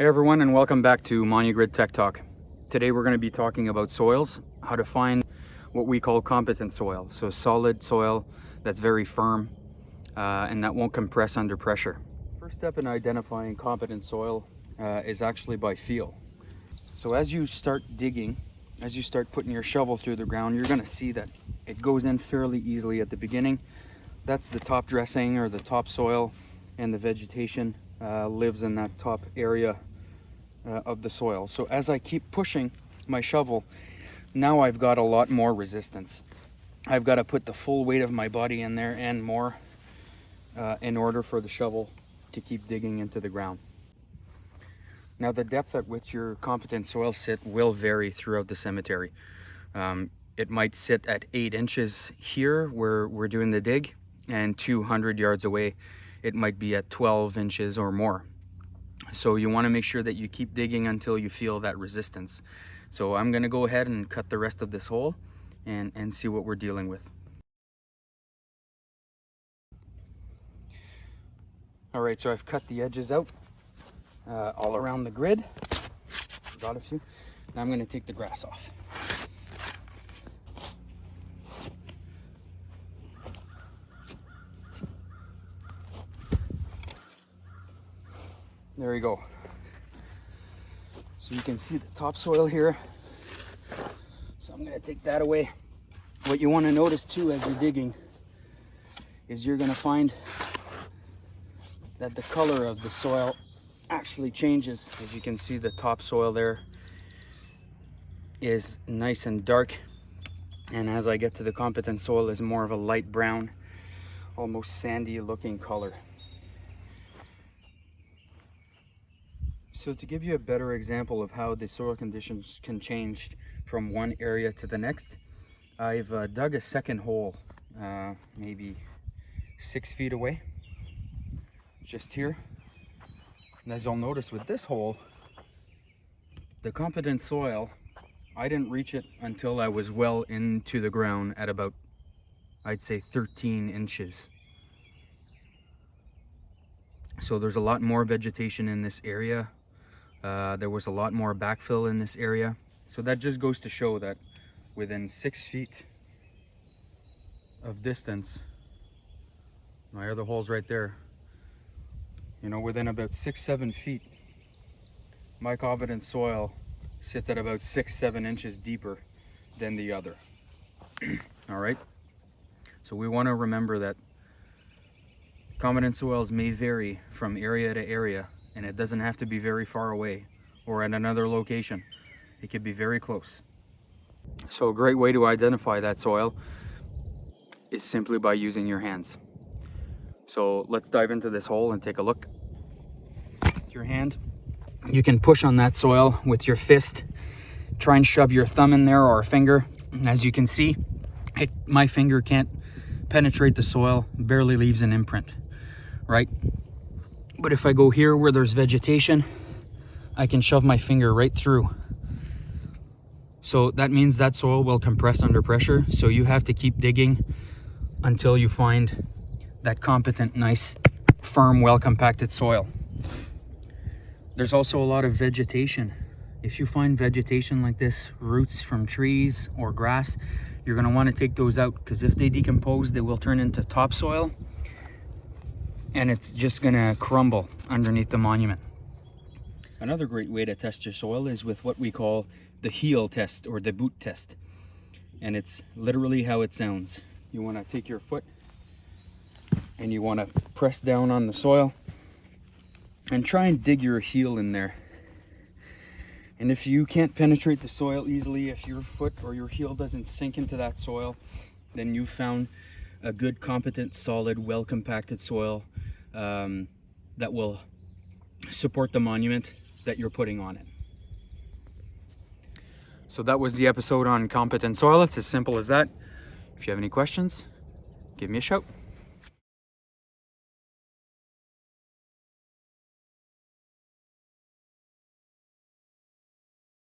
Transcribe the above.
Hey everyone, and welcome back to MoniGrid Tech Talk. Today we're going to be talking about soils, how to find what we call competent soil. So solid soil that's very firm and that won't compress under pressure. First step in identifying competent soil is actually by feel. So as you start digging, as you start putting your shovel through the ground, you're going to see that it goes in fairly easily at the beginning. That's the top dressing or the top soil, and the vegetation lives in that top area of the soil. So as I keep pushing my shovel, now I've got a lot more resistance. I've got to put the full weight of my body in there and more in order for the shovel to keep digging into the ground. Now the depth at which your competent soil sit will vary throughout the cemetery. It might sit at 8 inches here where we're doing the dig, and 200 yards away it might be at 12 inches or more. So you want to make sure that you keep digging until you feel that resistance. So I'm going to go ahead and cut the rest of this hole and see what we're dealing with. All right, so I've cut the edges out all around the grid. Got a few. Now I'm going to take the grass off. There we go. So you can see the topsoil here. So I'm going to take that away. What you want to notice too as you're digging is you're going to find that the color of the soil actually changes. As you can see, the topsoil there is nice and dark, and as I get to the competent soil is more of a light brown, almost sandy looking color. So to give you a better example of how the soil conditions can change from one area to the next, I've dug a second hole, maybe 6 feet away, just here. And as you'll notice with this hole, the competent soil, I didn't reach it until I was well into the ground at about, I'd say 13 inches. So there's a lot more vegetation in this area. There was a lot more backfill in this area. So that just goes to show that within 6 feet of distance, my other hole's right there, you know, within about 6-7 feet, my competent soil sits at about 6-7 inches deeper than the other. All right, so we want to remember that competent soils may vary from area to area, and it doesn't have to be very far away or at another location. It could be very close. So a great way to identify that soil is simply by using your hands. So let's dive into this hole and take a look. With your hand, you can push on that soil with your fist. Try and shove your thumb in there or a finger. And as you can see, my finger can't penetrate the soil, barely leaves an imprint, right? But if I go here where there's vegetation, I can shove my finger right through. So that means that soil will compress under pressure. So you have to keep digging until you find that competent, nice, firm, well-compacted soil. There's also a lot of vegetation. If you find vegetation like this, roots from trees or grass, you're going to want to take those out, because if they decompose, they will turn into topsoil, and it's just going to crumble underneath the monument. Another great way to test your soil is with what we call the heel test or the boot test. And it's literally how it sounds. You want to take your foot and you want to press down on the soil and try and dig your heel in there. And if you can't penetrate the soil easily, if your foot or your heel doesn't sink into that soil, then you've found a good, competent, solid, well-compacted soil that will support the monument that you're putting on it. So that was the episode on competent soil. It's as simple as that. If you have any questions, give me a shout.